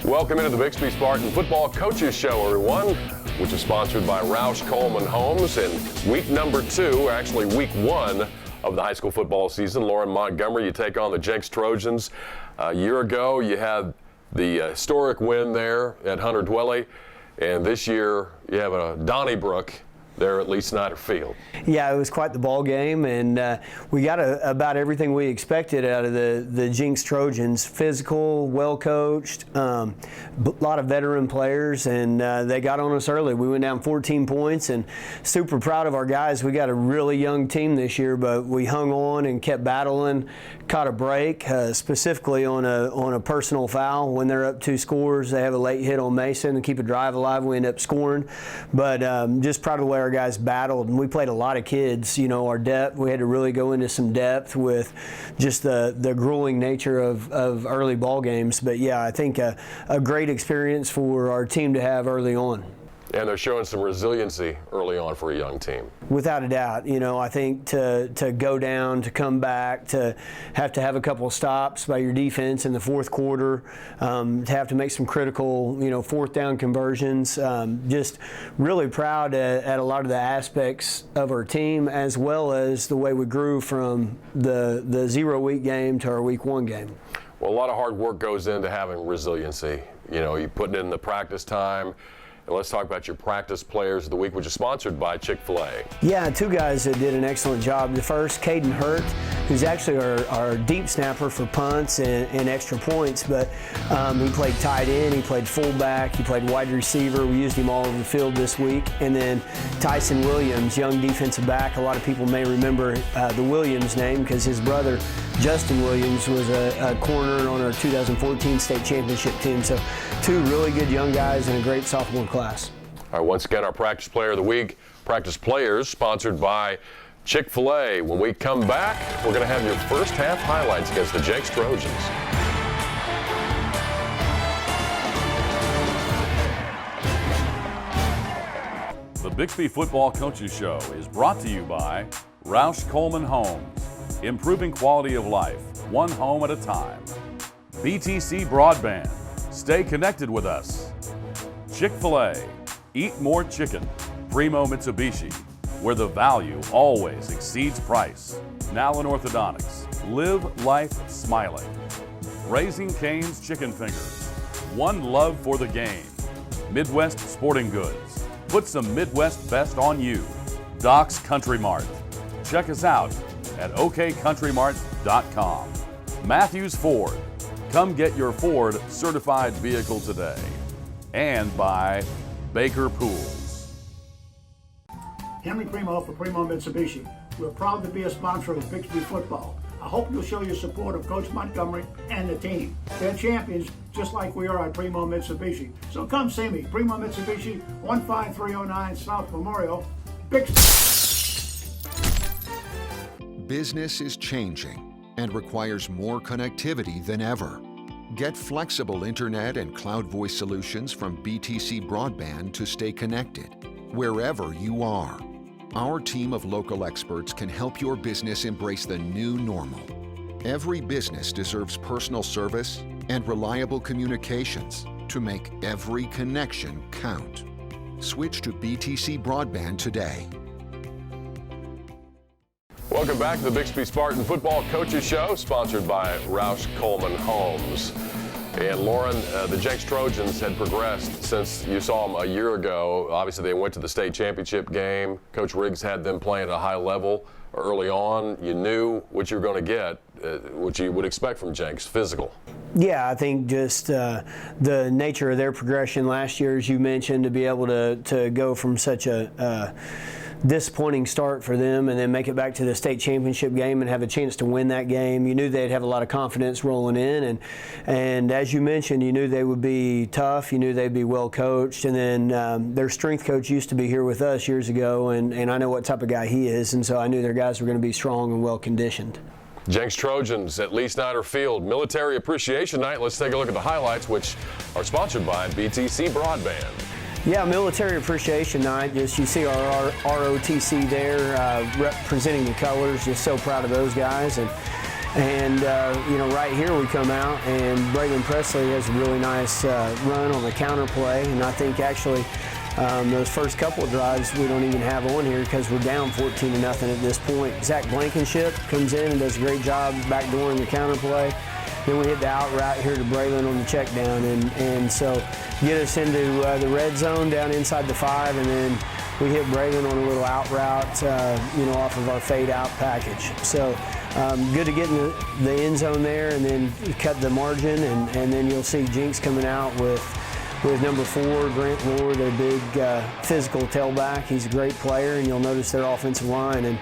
Welcome into the Bixby Spartan Football Coaches Show, everyone, which is sponsored by Roush Coleman Homes. And week number 2, actually week 1 of the high school football season. Lauren, Montgomery, you take on the Jenks Trojans. A year ago, you had the historic win there at Hunter Dwelly. And this year, you have a Donnybrook there at Lee Snyder Field. Yeah, it was quite the ball game, and we got about everything we expected out of the Jenks Trojans. Physical, well coached, a lot of veteran players, and they got on us early. We went down 14 points, and super proud of our guys. We got a really young team this year, but we hung on and kept battling, caught a break, specifically on a personal foul. When they're up 2 scores, they have a late hit on Mason to keep a drive alive. We end up scoring, but just proud of the way our guys battled, and we played a lot of kids. You know, our depth, we had to really go into some depth with just the grueling nature of early ball games. But yeah, I think a great experience for our team to have early on. And they're showing some resiliency early on for a young team. Without a doubt. You know, I think to go down, to come back, to have a couple of stops by your defense in the fourth quarter, to have to make some critical, fourth down conversions. Just really proud at a lot of the aspects of our team, as well as the way we grew from the 0-week game to our week 1 game. Well, a lot of hard work goes into having resiliency. You know, you put in the practice time. And let's talk about your practice players of the week, which is sponsored by Chick-fil-A. Yeah, 2 guys that did an excellent job. The first, Caden Hurt, who's actually our deep snapper for punts and extra points, but he played tight end, he played fullback, he played wide receiver. We used him all over the field this week. And then Tyson Williams, young defensive back. A lot of people may remember the Williams name because his brother, Justin Williams, was a corner on our 2014 state championship team. So 2 really good young guys and a great sophomore class. All right, once again, our practice player of the week, practice players sponsored by Chick-fil-A. When we come back, we're going to have your first half highlights against the Jenks Trojans. The Bixby Football Coaches Show is brought to you by Roush Coleman Homes, improving quality of life, one home at a time. BTC Broadband, stay connected with us. Chick-fil-A, eat more chicken. Primo Mitsubishi, where the value always exceeds price. Now in orthodontics, live life smiling. Raising Cane's Chicken Fingers, one love for the game. Midwest Sporting Goods, put some Midwest best on you. Doc's Country Mart, check us out at okcountrymart.com. Matthews Ford, come get your Ford certified vehicle today. And by Baker Pools. Henry Primo for Primo Mitsubishi. We're proud to be a sponsor of Bixby football. I hope you'll show your support of Coach Montgomery and the team. They're champions just like we are at Primo Mitsubishi. So come see me, Primo Mitsubishi, 15309 South Memorial, Bixby. Business is changing and requires more connectivity than ever. Get flexible internet and cloud voice solutions from BTC Broadband to stay connected, wherever you are. Our team of local experts can help your business embrace the new normal. Every business deserves personal service and reliable communications to make every connection count. Switch to BTC Broadband today. Welcome back to the Bixby Spartan Football Coaches Show, sponsored by Roush Coleman Homes. And Lauren, the Jenks Trojans had progressed since you saw them a year ago. Obviously, they went to the state championship game. Coach Riggs had them playing at a high level early on. You knew what you were going to get, what you would expect from Jenks, physical. Yeah, I think just the nature of their progression last year, as you mentioned, to be able to go from such a disappointing start for them and then make it back to the state championship game and have a chance to win that game. You knew they'd have a lot of confidence rolling in, and as you mentioned, you knew they would be tough, you knew they'd be well coached, and then their strength coach used to be here with us years ago, and I know what type of guy he is, and so I knew their guys were going to be strong and well conditioned. Jenks Trojans at Lee Snyder Field, Military Appreciation Night. Let's take a look at the highlights, which are sponsored by BTC Broadband. Yeah, Military Appreciation Night. Just you see our ROTC there representing the colors. Just so proud of those guys. And right here we come out, and Braylon Presley has a really nice run on the counter play. And I think actually those first couple of drives we don't even have on here because we're down 14-0 at this point. Zach Blankenship comes in and does a great job backdooring the counter play. Then we hit the out route here to Braylon on the check down, and so get us into the red zone down inside the 5, and then we hit Braylon on a little out route, off of our fade out package. So good to get in the end zone there and then cut the margin, and then you'll see Jenks coming out with number 4, Grant Moore, their big physical tailback. He's a great player, and you'll notice their offensive line.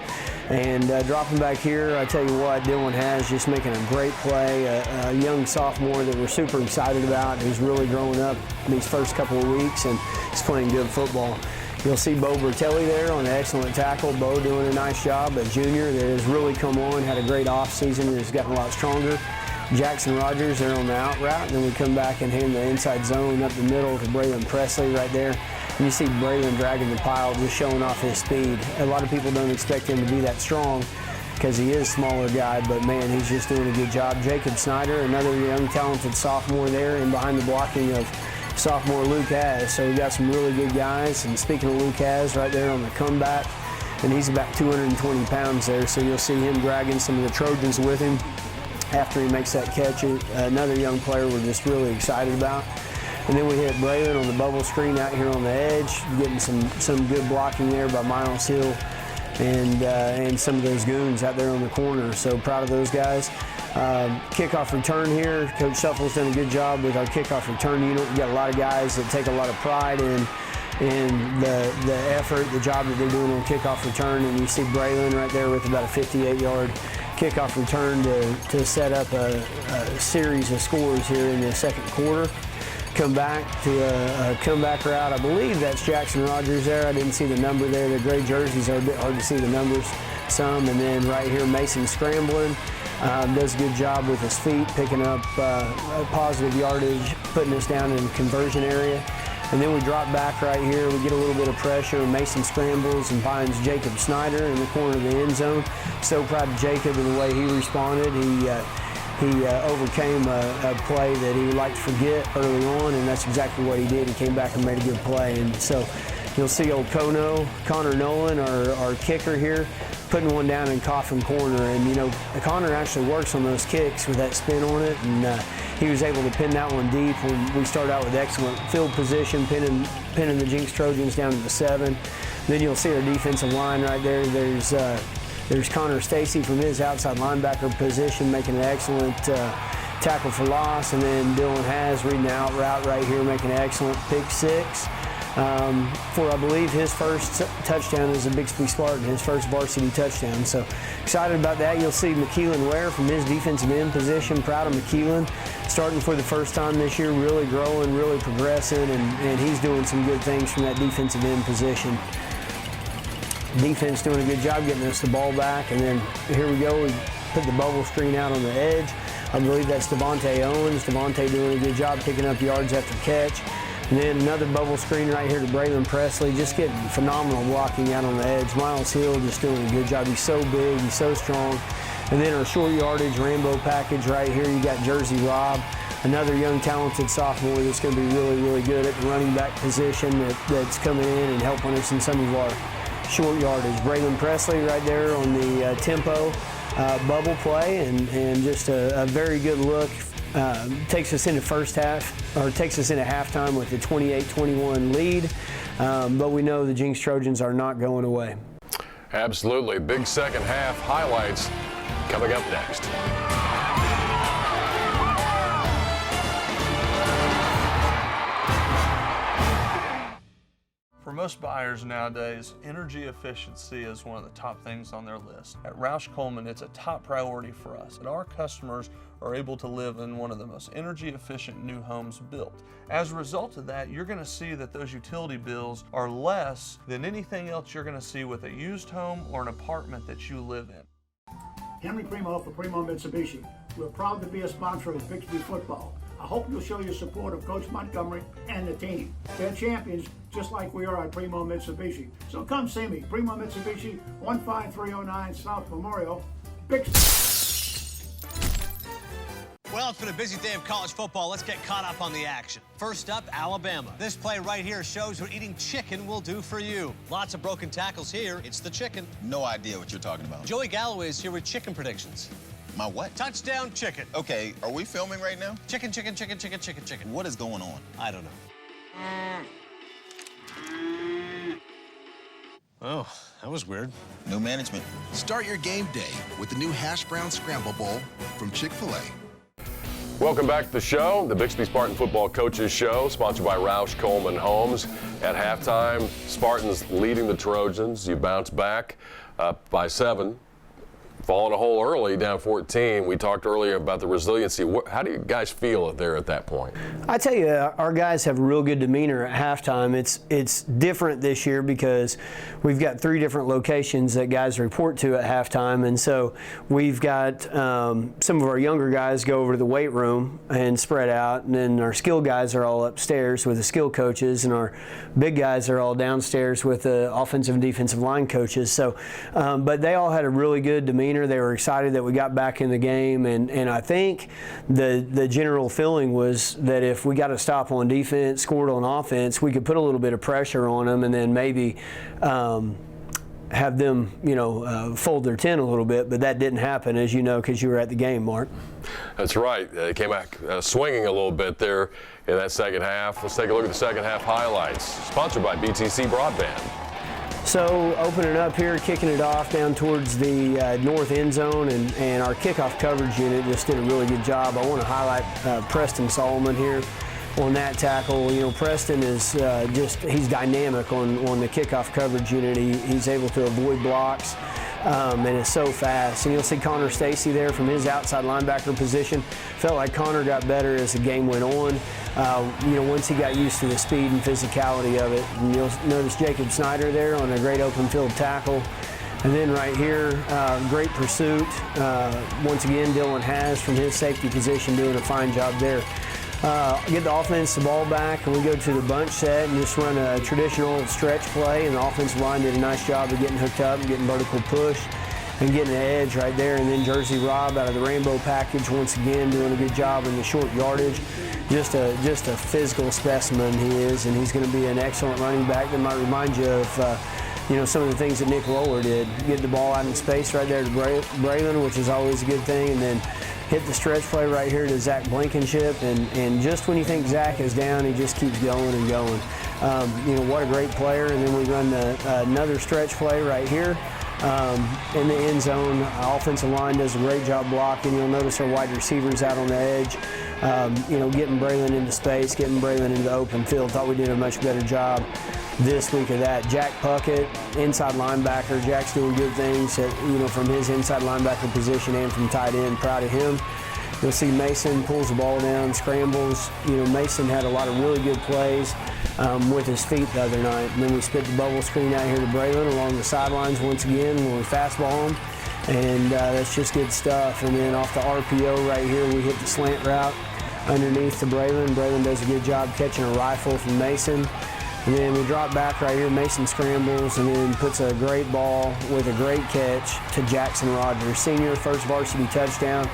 And dropping back here, I tell you what, Dylan has just making a great play, a young sophomore that we're super excited about, who's really growing up these first couple of weeks, and he's playing good football. You'll see Bo Bertelli there on an excellent tackle. Bo doing a nice job, a junior that has really come on, had a great offseason, and has gotten a lot stronger. Jackson Rogers there on the out route, and then we come back and hand the inside zone up the middle to Braylon Presley right there. And you see Braylon dragging the pile, just showing off his speed. A lot of people don't expect him to be that strong because he is a smaller guy, but man, he's just doing a good job. Jacob Snyder, another young talented sophomore there, and behind the blocking of sophomore Luke Has. So we got some really good guys. And speaking of Luke Has, right there on the comeback, and he's about 220 pounds there, so you'll see him dragging some of the Trojans with him after he makes that catch. Another young player we're just really excited about. And then we hit Braylon on the bubble screen out here on the edge, getting some good blocking there by Miles Hill and some of those goons out there on the corner. So proud of those guys. Kickoff return here. Coach Shuffle's done a good job with our kickoff return unit. We've got a lot of guys that take a lot of pride in the effort, the job that they're doing on kickoff return. And you see Braylon right there with about a 58-yard kickoff return to set up a series of scores here in the second quarter. Come back to a comeback route. I believe that's Jackson Rogers there. I didn't see the number there. The gray jerseys are a bit hard to see the numbers some. And then right here, Mason scrambling. Does a good job with his feet, picking up positive yardage, putting us down in the conversion area. And then we drop back right here. We get a little bit of pressure. Mason scrambles and finds Jacob Snyder in the corner of the end zone. So proud of Jacob and the way he responded. He overcame a play that he liked to forget early on, and that's exactly what he did. He came back and made a good play. And so you'll see old Connor Nolan, our kicker here, putting one down in coffin corner. And, Connor actually works on those kicks with that spin on it, and he was able to pin that one deep. We start out with excellent field position, pinning the Jenks Trojans down to the 7. Then you'll see our defensive line right there. There's Connor Stacy from his outside linebacker position making an excellent tackle for loss, and then Dylan Has reading the out route right here making an excellent pick 6 for, I believe, his first touchdown as a Bixby Spartan, his first varsity touchdown. So excited about that. You'll see McKeelan Ware from his defensive end position. Proud of McKeelan, starting for the first time this year, really growing, really progressing, and he's doing some good things from that defensive end position. Defense doing a good job getting us the ball back, and then here we go. We put the bubble screen out on the edge. I believe that's Devontae Owens. Devontae doing a good job picking up yards after catch. And then another bubble screen right here to Braylon Presley, just getting phenomenal blocking out on the edge. Miles Hill just doing a good job. He's so big, he's so strong. And then our short yardage Rambo package right here, you got Jersey Rob, another young talented sophomore that's going to be really, really good at the running back position that's coming in and helping us in some of our short yardage. Braylon Presley right there on the tempo bubble play, and just a very good look. Takes us into takes us into halftime with a 28-21 lead. But we know the Jenks Trojans are not going away. Absolutely. Big second half highlights coming up next. For most buyers nowadays, energy efficiency is one of the top things on their list. At Roush Coleman, it's a top priority for us, and our customers are able to live in one of the most energy efficient new homes built. As a result of that, you're going to see that those utility bills are less than anything else you're going to see with a used home or an apartment that you live in. Henry Primo for Primo Mitsubishi. We're proud to be a sponsor of Bixby football. I hope you'll show your support of Coach Montgomery and the team. They're champions just like we are at Primo Mitsubishi. So come see me, Primo Mitsubishi, 15309 South Memorial, Bixby. Well, it's been a busy day of college football. Let's get caught up on the action. First up, Alabama. This play right here shows what eating chicken will do for you. Lots of broken tackles here. It's the chicken. No idea what you're talking about. Joey Galloway is here with chicken predictions. My what? Touchdown chicken. Okay, are we filming right now? Chicken, chicken, chicken, chicken, chicken, chicken. What is going on? I don't know. Oh, that was weird. New management. Start your game day with the new Hash Brown Scramble Bowl from Chick-fil-A. Welcome back to the show, the Bixby Spartan Football Coaches Show, sponsored by Roush Coleman Homes. At halftime, Spartans leading the Trojans. You bounce back up by 7. Fall in a hole early, down 14. We talked earlier about the resiliency. How do you guys feel there at that point? I tell you, our guys have real good demeanor at halftime. It's different this year because we've got 3 different locations that guys report to at halftime, and so we've got some of our younger guys go over to the weight room and spread out, and then our skill guys are all upstairs with the skill coaches, and our big guys are all downstairs with the offensive and defensive line coaches. So, but they all had a really good demeanor. They were excited that we got back in the game, and I think the general feeling was that if we got a stop on defense, scored on offense, we could put a little bit of pressure on them and then maybe have them, fold their tent a little bit, but that didn't happen, as you know, because you were at the game, Mark. That's right. They came back swinging a little bit there in that second half. Let's take a look at the second half highlights, sponsored by BTC Broadband. So opening up here, kicking it off down towards the north end zone, and our kickoff coverage unit just did a really good job. I want to highlight Preston Solomon here on that tackle. Preston is he's dynamic on the kickoff coverage unit. He's able to avoid blocks and is so fast. And you'll see Connor Stacy there from his outside linebacker position. Felt like Connor got better as the game went on. Once he got used to the speed and physicality of it. And you'll notice Jacob Snyder there on a great open field tackle. And then right here, great pursuit. Once again, Dylan Has from his safety position doing a fine job there. Get the offense the ball back, and we go to the bunch set and just run a traditional stretch play, and the offensive line did a nice job of getting hooked up and getting vertical push and getting an edge right there. And then Jersey Rob out of the rainbow package, once again doing a good job in the short yardage. Just a physical specimen he is, and he's going to be an excellent running back that might remind you of some of the things that Nick Roller did. Get the ball out in space right there to Braylon, which is always a good thing, and then hit the stretch play right here to Zach Blankenship, and just when you think Zach is down, he just keeps going and going. What a great player. And then we run another stretch play right here in the end zone. Offensive line does a great job blocking. You'll notice our wide receivers out on the edge, getting Braylon into space, getting Braylon into open field. Thought we did a much better job this week of that. Jack Puckett, inside linebacker. Jack's doing good things from his inside linebacker position and from tight end. Proud of him. You'll see Mason pulls the ball down, scrambles. Mason had a lot of really good plays with his feet the other night. And then we spit the bubble screen out here to Braylon along the sidelines once again when we fastball him. And that's just good stuff. And then off the RPO right here, we hit the slant route underneath to Braylon. Braylon does a good job catching a rifle from Mason. And then we drop back right here. Mason scrambles and then puts a great ball with a great catch to Jackson Rogers, senior, first varsity touchdown.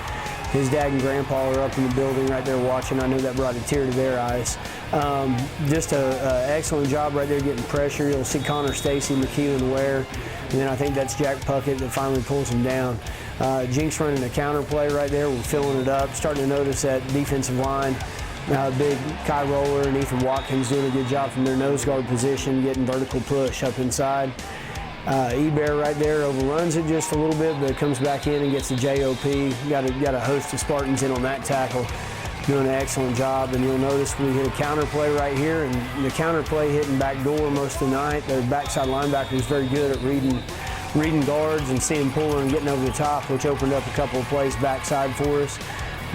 His dad and grandpa are up in the building right there watching. I know that brought a tear to their eyes. Just an excellent job right there getting pressure. You'll see Connor Stacy, McKeelan Ware, and then I think that's Jack Puckett that finally pulls him down. Jenks running a counter play right there. We're filling it up. Starting to notice that defensive line. Big Kai Roller and Ethan Watkins doing a good job from their nose guard position, getting vertical push up inside. Ebear right there overruns it just a little bit, but comes back in and gets the JOP. Got a host of Spartans in on that tackle, doing an excellent job. And you'll notice we hit a counter play right here, and the counter play hitting back door most of the night. The backside linebacker was very good at reading guards and seeing pulling and getting over the top, which opened up a couple of plays backside for us.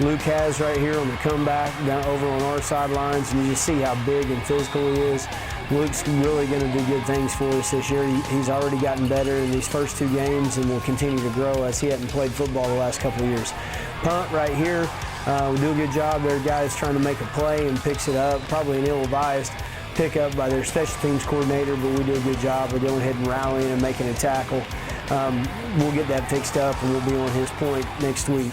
Luke has right here on the comeback down over on our sidelines, and you just see how big and physical he is. Luke's really going to do good things for us this year. He's already gotten better in these first 2 games and will continue to grow as he hadn't played football the last couple of years. Punt right here. We do a good job there. Guys trying to make a play and picks it up. Probably an ill-advised pickup by their special teams coordinator, but we do a good job of going ahead and rallying and making a tackle. We'll get that fixed up and we'll be on his point next week.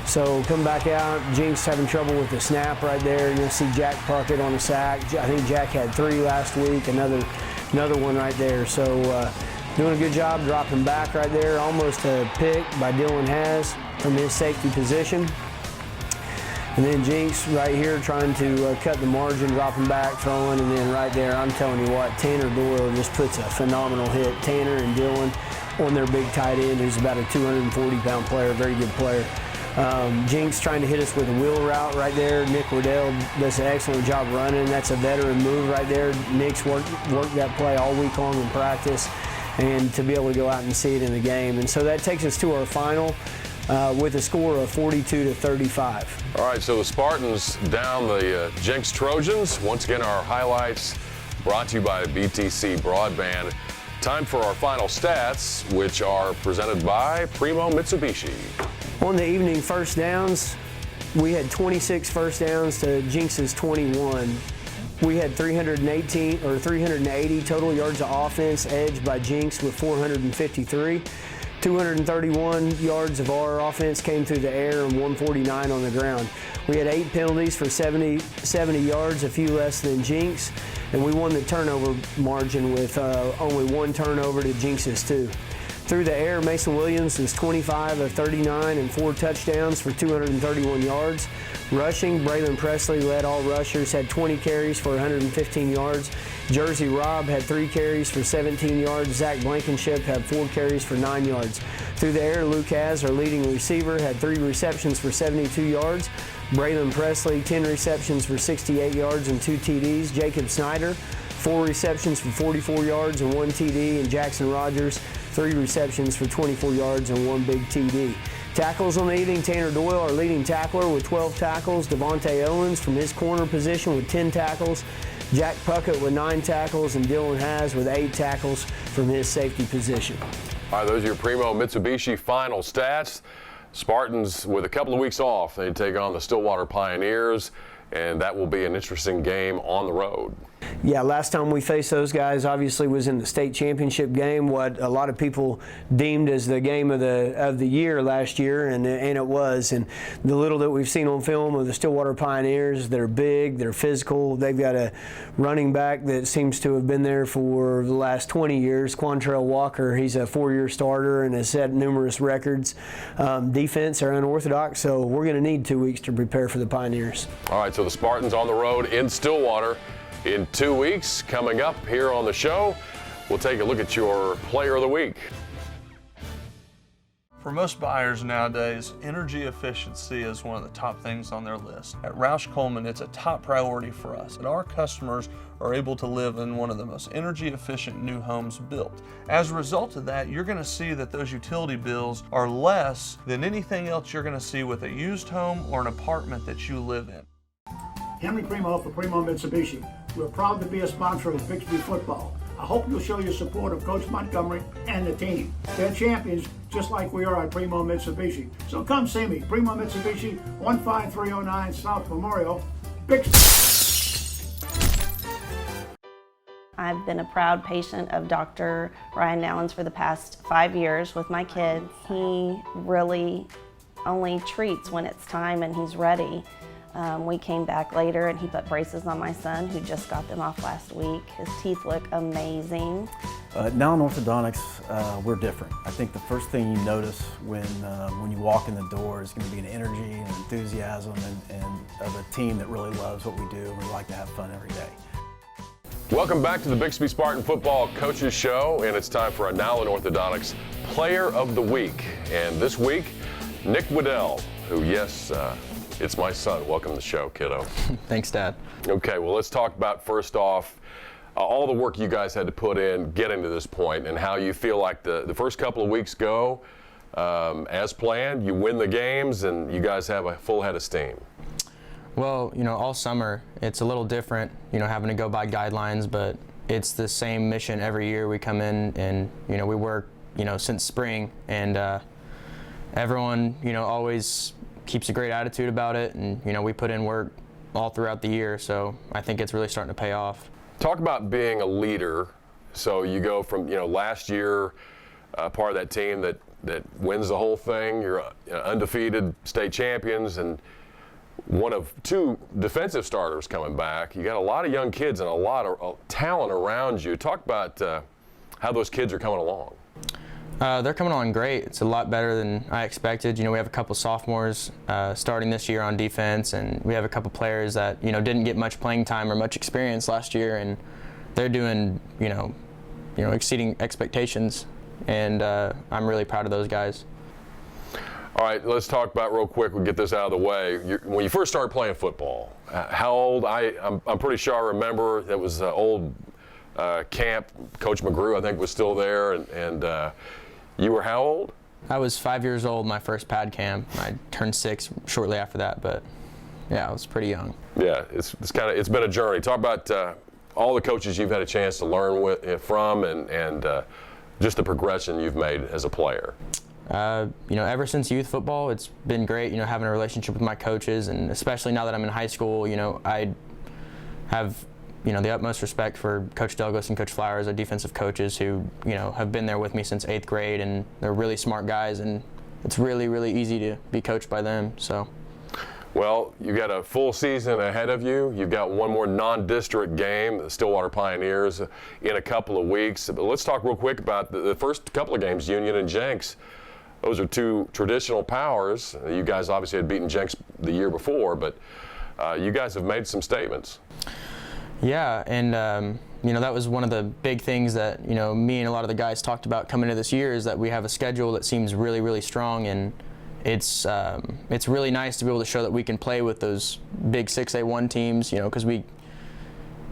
So come back out. Jenks having trouble with the snap right there. You'll see Jack Puckett on the sack. I think Jack had 3 last week. Another one right there. So doing a good job dropping back right there. Almost a pick by Dylan Haas from his safety position. And then Jenks right here trying to cut the margin, dropping back, throwing, and then right there, I'm telling you what, Tanner Doyle just puts a phenomenal hit. Tanner and Dylan on their big tight end, who's about a 240-pound player, very good player. Jenks trying to hit us with a wheel route right there. Nick Waddell does an excellent job running. That's a veteran move right there. Nick's worked that play all week long in practice, and to be able to go out and see it in the game. And so that takes us to our final with a score of 42-35. All right, so the Spartans down the Jenks Trojans. Once again, our highlights brought to you by BTC Broadband. Time for our final stats, which are presented by Primo Mitsubishi. On the evening first downs, we had 26 first downs to Jenks' 21. We had 380 total yards of offense, edged by Jenks with 453. 231 yards of our offense came through the air and 149 on the ground. We had 8 penalties for 70 yards, a few less than Jenks, and we won the turnover margin with only 1 turnover to Jenks' 2. Through the air, Mason Williams was 25 of 39 and 4 touchdowns for 231 yards. Rushing, Braylon Presley led all rushers, had 20 carries for 115 yards. Jersey Robb had 3 carries for 17 yards. Zach Blankenship had 4 carries for 9 yards. Through the air, Luke Haz, our leading receiver, had 3 receptions for 72 yards. Braylon Presley, 10 receptions for 68 yards and 2 TDs. Jacob Snyder, 4 receptions for 44 yards and 1 TD. And Jackson Rogers, 3 receptions for 24 yards and 1 big TD. Tackles on the evening, Tanner Doyle, our leading tackler, with 12 tackles. Devontae Owens from his corner position with 10 tackles. Jack Puckett with 9 tackles, and Dylan Haas with 8 tackles from his safety position. All right, those are your Primo Mitsubishi final stats. Spartans with a couple of weeks off. They take on the Stillwater Pioneers, and that will be an interesting game on the road. Yeah, last time we faced those guys obviously was in the state championship game, what a lot of people deemed as the game of the year last year, and it was. And the little that we've seen on film of the Stillwater Pioneers, they're big, they're physical, they've got a running back that seems to have been there for the last 20 years, Quantrell Walker. He's a 4-year starter and has set numerous records. Defense are unorthodox, so we're going to need 2 weeks to prepare for the Pioneers. All right, so the Spartans on the road in Stillwater in 2 weeks. Coming up here on the show, we'll take a look at your Player of the Week. For most buyers nowadays, energy efficiency is one of the top things on their list. At Roush Coleman, it's a top priority for us, and our customers are able to live in one of the most energy efficient new homes built. As a result of that, you're going to see that those utility bills are less than anything else you're going to see with a used home or an apartment that you live in. Henry Primo for Primo Mitsubishi. We're proud to be a sponsor of Bixby football. I hope you'll show your support of Coach Montgomery and the team. They're champions just like we are at Primo Mitsubishi. So come see me, Primo Mitsubishi, 15309 South Memorial, Bixby. I've been a proud patient of Dr. Ryan Nallens for the past 5 years with my kids. He really only treats when it's time and he's ready. We came back later and he put braces on my son, who just got them off last week. His teeth look amazing. Now in orthodontics, we're different. I think the first thing you notice when you walk in the door is going to be an energy and enthusiasm and of a team that really loves what we do, and we like to have fun every day. Welcome back to the Bixby Spartan Football Coaches Show, and it's time for a Now in Orthodontics Player of the Week. And this week, Nick Waddell, who, yes, it's my son. Welcome to the show, kiddo. Thanks, Dad. Okay, well, let's talk about, first off, all the work you guys had to put in getting to this point and how you feel like the first couple of weeks go as planned. You win the games and you guys have a full head of steam. Well, all summer it's a little different, having to go by guidelines, but it's the same mission every year. We come in and, we work, since spring, and everyone, always keeps a great attitude about it, and we put in work all throughout the year, so I think it's really starting to pay off. Talk about being a leader. So you go from last year part of that team that that wins the whole thing. You're undefeated state champions and one of two defensive starters coming back. You got a lot of young kids and a lot of talent around you. Talk about how those kids are coming along. They're coming on great. It's a lot better than I expected. You know, we have a couple sophomores starting this year on defense, and we have a couple players that, you know, didn't get much playing time or much experience last year, and they're doing, you know, exceeding expectations, and I'm really proud of those guys. All right, let's talk about real quick. We'll get this out of the way. When you first started playing football, how old? I'm pretty sure I remember it was old camp. Coach McGrew, I think, was still there, and you were how old? I was 5 years old my first pad camp. I turned 6 shortly after that, but yeah, I was pretty young. Yeah, it's been a journey. Talk about all the coaches you've had a chance to learn from, and just the progression you've made as a player. You know, ever since youth football, it's been great, you know, having a relationship with my coaches, and especially now that I'm in high school, you know, I have, you know, the utmost respect for Coach Douglas and Coach Flowers, our defensive coaches, who, you know, have been there with me since 8th grade, and they're really smart guys, and it's really, really easy to be coached by them. So. Well, you got a full season ahead of you. You've got one more non-district game, the Stillwater Pioneers, in a couple of weeks. But let's talk real quick about the first couple of games, Union and Jenks. Those are two traditional powers. You guys obviously had beaten Jenks the year before, but you guys have made some statements. Yeah, and you know, that was one of the big things that, you know, me and a lot of the guys talked about coming into this year, is that we have a schedule that seems really, really strong, and it's really nice to be able to show that we can play with those big 6A1 teams, you know, because we,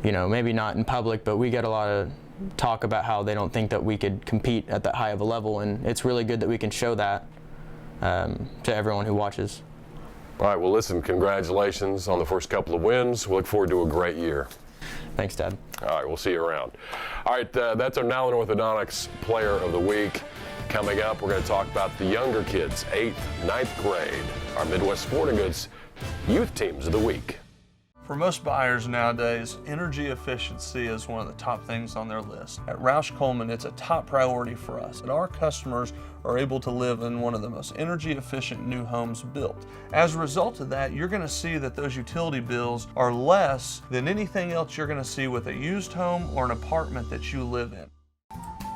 you know, maybe not in public, but we get a lot of talk about how they don't think that we could compete at that high of a level, and it's really good that we can show that to everyone who watches. All right, well, listen, congratulations on the first couple of wins. We look forward to a great year. Thanks, Dad. All right, we'll see you around. All right, that's our Now in Orthodontics Player of the Week. Coming up, we're going to talk about the younger kids, 8th, 9th grade, our Midwest Sporting Goods Youth Teams of the Week. For most buyers nowadays, energy efficiency is one of the top things on their list. At Roush Coleman, it's a top priority for us, and our customers are able to live in one of the most energy efficient new homes built. As a result of that, you're going to see that those utility bills are less than anything else you're going to see with a used home or an apartment that you live in.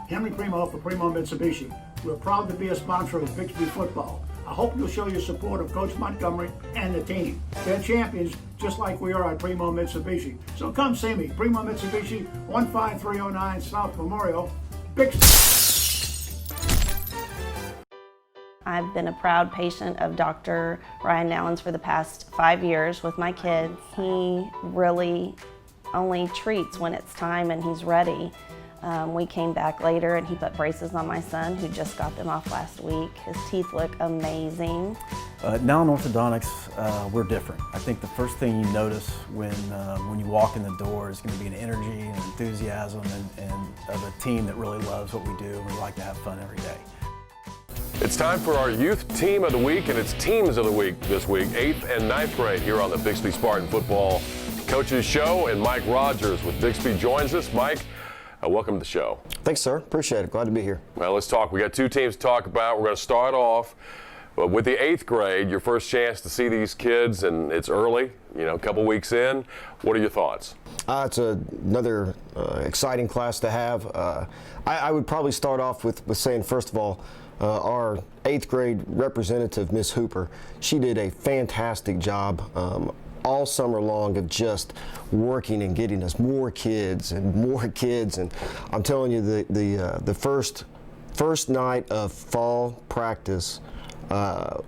Henry Primo for Primo Mitsubishi. We're proud to be a sponsor of Bixby football. I hope you'll show your support of Coach Montgomery and the team. They're champions, just like we are at Primo Mitsubishi. So come see me, Primo Mitsubishi, 15309 South Memorial, Bixby. I've been a proud patient of Dr. Ryan Nallens for the past 5 years with my kids. He really only treats when it's time and he's ready. We came back later and he put braces on my son, who just got them off last week. His teeth look amazing. Now in orthodontics, we're different. I think the first thing you notice when you walk in the door is going to be an energy and enthusiasm and of a team that really loves what we do, and we like to have fun every day. It's time for our Youth Team of the Week, and it's Teams of the Week this week, 8th and 9th grade here on the Bixby Spartan Football Coaches Show, and Mike Rogers with Bixby joins us. Mike, welcome to the show. Thanks, sir. Appreciate it. Glad to be here. Well, let's talk. We got two teams to talk about. We're going to start off with the 8th grade, your first chance to see these kids, and it's early, you know, a couple weeks in. What are your thoughts? It's another exciting class to have. I would probably start off with saying, first of all, our 8th grade representative, Miss Hooper, she did a fantastic job all summer long of just working and getting us more kids. And I'm telling you, the first night of fall practice,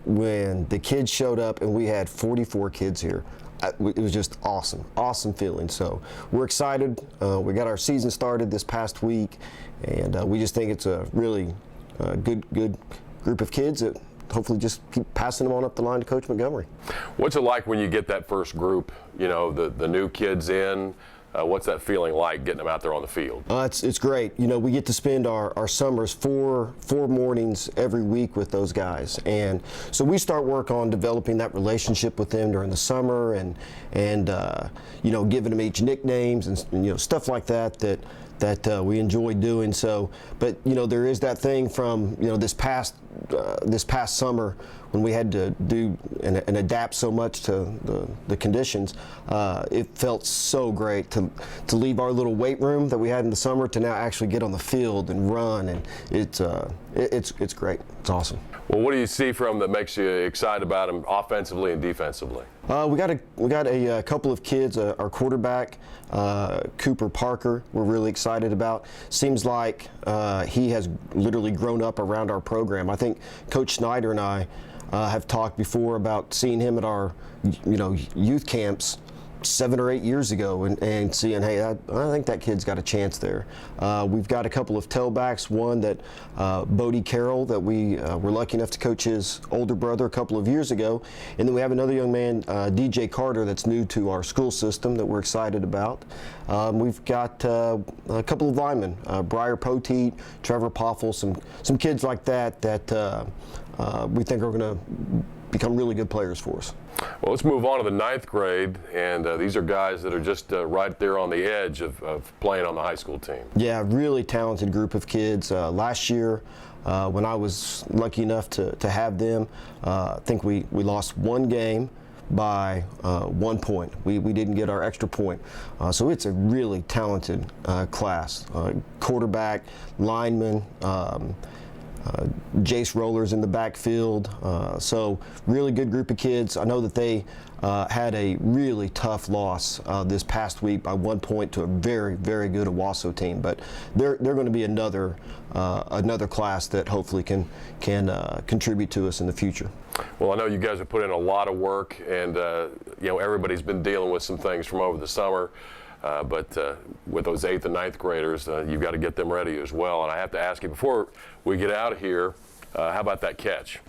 when the kids showed up and we had 44 kids here, it was just awesome feeling. So we're excited. We got our season started this past week, and we just think it's a really good group of kids that hopefully just keep passing them on up the line to Coach Montgomery. What's it like when you get that first group, you know, the new kids in? What's that feeling like, getting them out there on the field? It's great. You know, we get to spend our summers four mornings every week with those guys, and so we start work on developing that relationship with them during the summer, and you know, giving them each nicknames and you know, stuff like that that we enjoy doing. So, but you know, there is that thing from this past summer when we had to do and adapt so much to the conditions. It felt so great to leave our little weight room that we had in the summer to now actually get on the field and run, and it's great. It's awesome. Well, what do you see from that makes you excited about him offensively and defensively? We got a couple of kids. Our quarterback, Cooper Parker, we're really excited about. Seems like he has literally grown up around our program. I think Coach Snyder and I have talked before about seeing him at our youth camps 7 or 8 years ago and seeing, hey, I think that kid's got a chance there. We've got a couple of tailbacks, one that Bodie Carroll that we were lucky enough to coach his older brother a couple of years ago, and then we have another young man, DJ Carter, that's new to our school system that we're excited about. We've got a couple of linemen, Briar Poteet, Trevor Poffel, some kids like that we think are going to become really good players for us. Well, let's move on to the 9th grade, and these are guys that are just right there on the edge of playing on the high school team. Yeah, really talented group of kids. Last year, when I was lucky enough to have them, I think we lost one game by 1 point. We didn't get our extra point. So it's a really talented class. Quarterback, lineman, Jace Rollers in the backfield, so really good group of kids. I know that they had a really tough loss this past week by 1 point to a very, very good Owasso team, but they're going to be another class that hopefully can contribute to us in the future. Well, I know you guys have put in a lot of work, and everybody's been dealing with some things from over the summer. But with those 8th and 9th graders, you've got to get them ready as well. And I have to ask you, before we get out of here, how about that catch?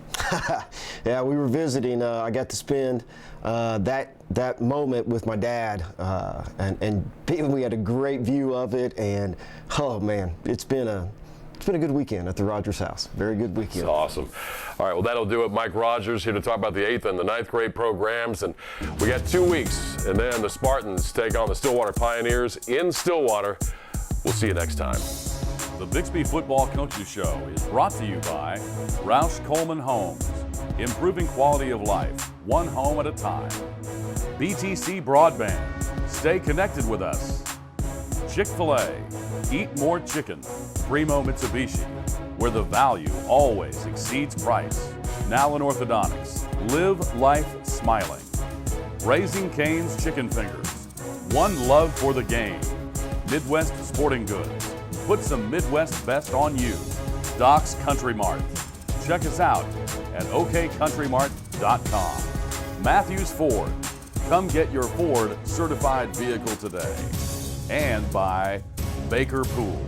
Yeah, we were visiting. I got to spend that moment with my dad, and we had a great view of it. And oh man, it's been a good weekend at the Rogers house. Very good weekend. That's awesome. All right, well, that'll do it. Mike Rogers here to talk about the 8th and the 9th grade programs. And we got 2 weeks, and then the Spartans take on the Stillwater Pioneers in Stillwater. We'll see you next time. The Bixby Football Coaches Show is brought to you by Roush Coleman Homes, improving quality of life, one home at a time. BTC Broadband, stay connected with us. Chick-fil-A, eat more chicken. Primo Mitsubishi, where the value always exceeds price. Now in orthodontics, live life smiling. Raising Cane's Chicken Fingers, one love for the game. Midwest Sporting Goods, put some Midwest best on you. Doc's Country Mart, check us out at okcountrymart.com. Matthews Ford, come get your Ford certified vehicle today. And by Baker Pool.